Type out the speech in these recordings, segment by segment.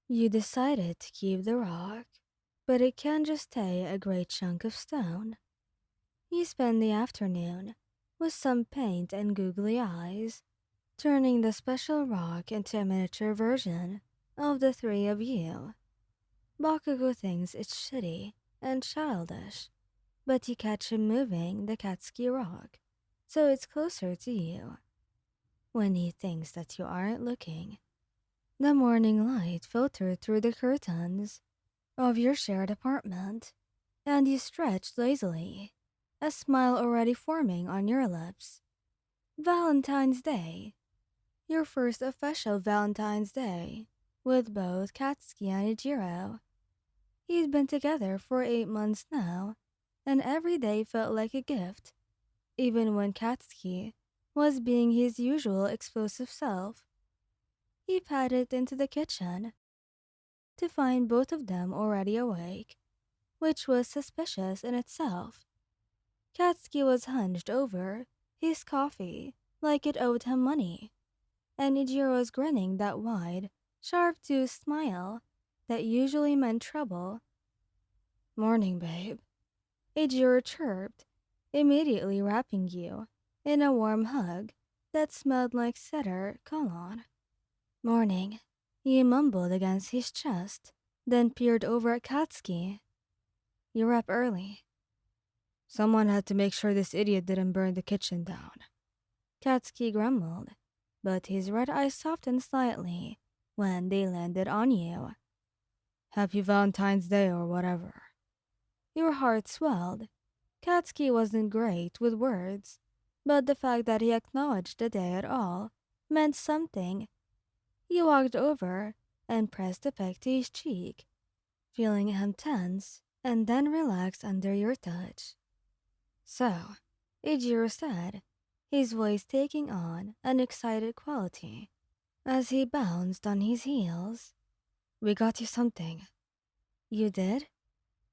You decided to keep the rock, but it can't just stay a great chunk of stone. You spend the afternoon with some paint and googly eyes, turning the special rock into a miniature version of the three of you. Bakugou thinks it's shitty and childish, but you catch him moving the Katsuki rock, so it's closer to you. When he thinks that you aren't looking, the morning light filtered through the curtains of your shared apartment, and you stretch lazily, a smile already forming on your lips. Valentine's Day, your first official Valentine's Day, with both Katsuki and Ijiro. You'd been together for 8 months now, and every day felt like a gift, even when Katsuki was being his usual explosive self. He padded into the kitchen to find both of them already awake, which was suspicious in itself. Katsuki was hunched over his coffee like it owed him money, and Ijiro was grinning that wide, sharp-toothed smile that usually meant trouble. "Morning, babe," Ijiro chirped, immediately wrapping you in a warm hug that smelled like cedar cologne. "Morning," he mumbled against his chest, then peered over at Katsuki. "You're up early." "Someone had to make sure this idiot didn't burn the kitchen down," Katsuki grumbled, but his red eyes softened slightly when they landed on you. "Happy Valentine's Day or whatever." Your heart swelled. Katsuki wasn't great with words, but the fact that he acknowledged the day at all meant something. You walked over and pressed a peck to his cheek, feeling him tense and then relax under your touch. "So," Ijiro said, his voice taking on an excited quality as he bounced on his heels. "We got you something." "You did?"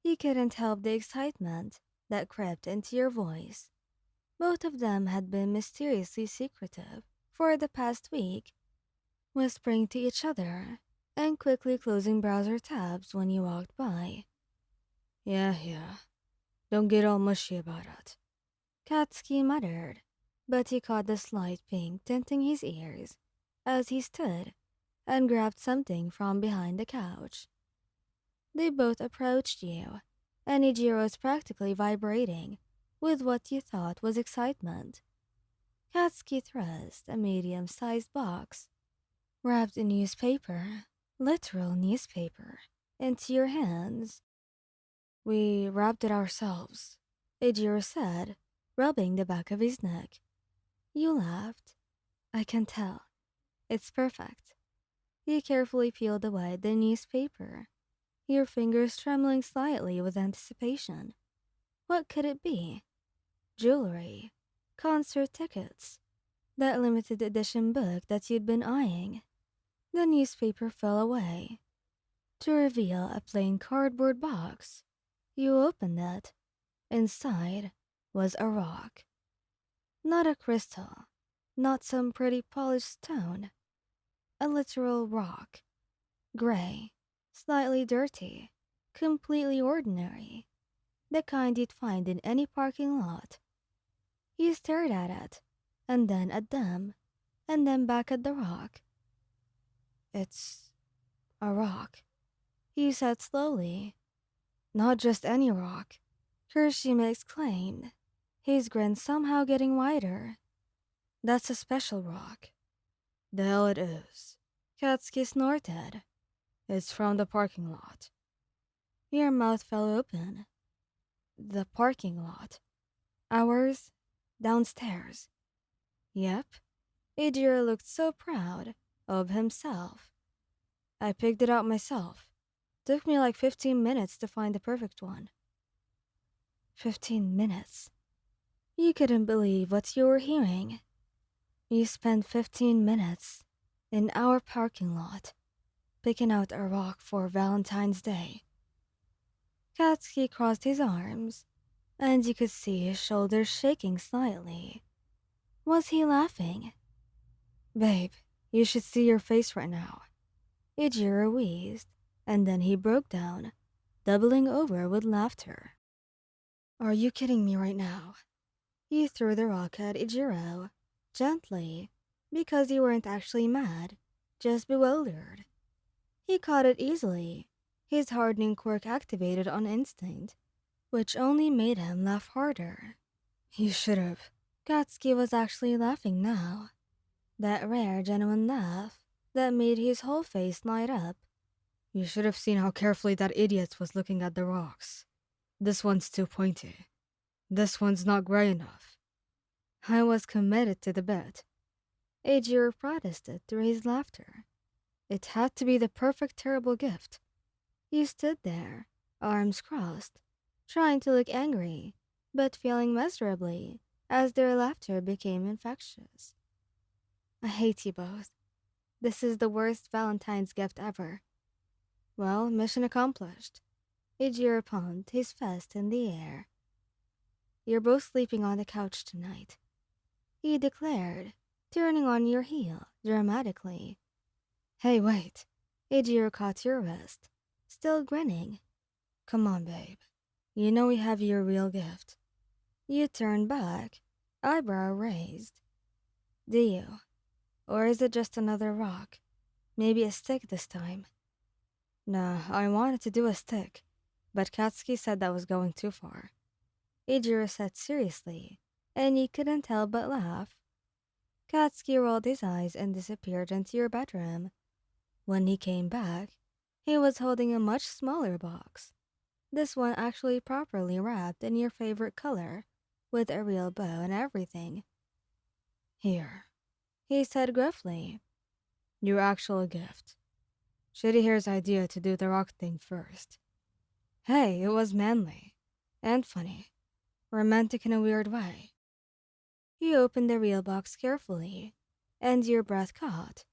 You couldn't help the excitement that crept into your voice. Both of them had been mysteriously secretive for the past week, whispering to each other and quickly closing browser tabs when you walked by. Yeah. Don't get all mushy about it," Katsuki muttered, but he caught the slight pink tinting his ears as he stood and grabbed something from behind the couch. They both approached you, and Ijiro was practically vibrating with what you thought was excitement. Katsuki thrust a medium-sized box, wrapped in newspaper, literal newspaper, into your hands. "We wrapped it ourselves," Ijiro said, rubbing the back of his neck. You laughed. "I can tell. It's perfect." You carefully peeled away the newspaper, your fingers trembling slightly with anticipation. What could it be? Jewelry, concert tickets, that limited edition book that you'd been eyeing. The newspaper fell away to reveal a plain cardboard box. You opened it. Inside was a rock. Not a crystal, not some pretty polished stone. A literal rock. Gray, slightly dirty, completely ordinary. The kind you'd find in any parking lot. You stared at it, and then at them, and then back at the rock. "It's a rock," he said slowly. "Not just any rock," Kirishima exclaimed, his grin somehow getting wider. "That's a special rock." "The hell it is," Katsuki snorted. "It's from the parking lot." Your mouth fell open. "The parking lot? Ours? Downstairs?" "Yep." Ijiro looked so proud of himself. "I picked it out myself. Took me like 15 minutes to find the perfect one." 15 minutes? You couldn't believe what you were hearing. You spent 15 minutes in our parking lot picking out a rock for Valentine's Day. Katsuki crossed his arms, and you could see his shoulders shaking slightly. Was he laughing? "Babe, you should see your face right now." Ejiro wheezed, and then he broke down, doubling over with laughter. Are you kidding me right now? He threw the rock at Ejiro, gently, because you weren't actually mad, just bewildered. He caught it easily, his hardening quirk activated on instinct, which only made him laugh harder. You should've. Katsuki was actually laughing now. That rare, genuine laugh that made his whole face light up. You should have seen how carefully that idiot was looking at the rocks. This one's too pointy. This one's not gray enough. I was committed to the bet. Eijiro protested through his laughter. It had to be the perfect terrible gift. He stood there, arms crossed, trying to look angry, but feeling miserably as their laughter became infectious. I hate you both. This is the worst Valentine's gift ever. Well, mission accomplished. Eijiro palmed his fist in the air. You're both sleeping on the couch tonight, he declared, turning on your heel dramatically. Hey, wait. Eijiro caught your wrist, still grinning. Come on, babe. You know we have your real gift. You turned back, eyebrow raised. Do you? Or is it just another rock? Maybe a stick this time? Nah, I wanted to do a stick, but Katsuki said that was going too far. Eijiro said seriously, and you couldn't help but laugh. Katsuki rolled his eyes and disappeared into your bedroom. When he came back, he was holding a much smaller box. This one actually properly wrapped in your favorite color, with a real bow and everything. Here, he said gruffly. Your actual gift. Shitty Hair's idea to do the rock thing first. Hey, it was manly. And funny. Romantic in a weird way. He opened the real box carefully, and your breath caught.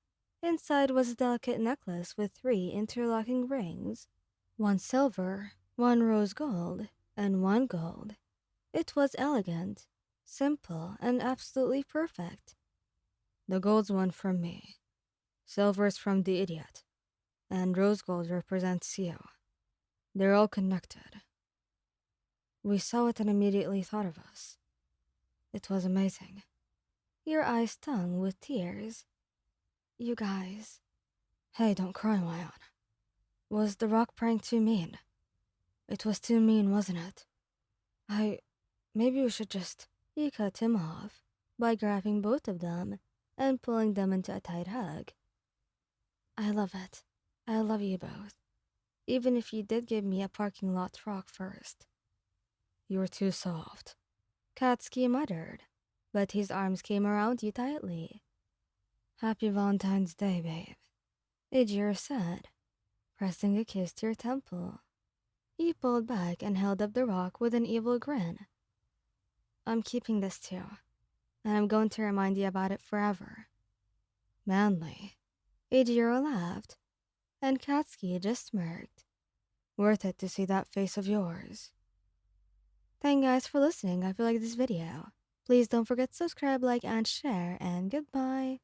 Inside was a delicate necklace with 3 interlocking rings. 1 silver, 1 rose gold, and 1 gold. It was elegant, simple, and absolutely perfect. The gold's one from me. Silver's from the idiot. And rose gold represents you. They're all connected. We saw it and immediately thought of us. It was amazing. Your eyes stung with tears. You guys. Hey, don't cry, Mayan. Was the rock prank too mean? It was too mean, wasn't it? Maybe we should just... He cut him off by grabbing both of them and pulling them into a tight hug. I love it. I love you both. Even if you did give me a parking lot rock first. You were too soft, Katsuki muttered, but his arms came around you tightly. Happy Valentine's Day, babe, Eijiro said, pressing a kiss to your temple. He pulled back and held up the rock with an evil grin. I'm keeping this too, and I'm going to remind you about it forever. Manly, Eijiro laughed, and Katsuki just smirked. Worth it to see that face of yours. Thank you guys for listening. If you like this video, please don't forget to subscribe, like, and share, and goodbye.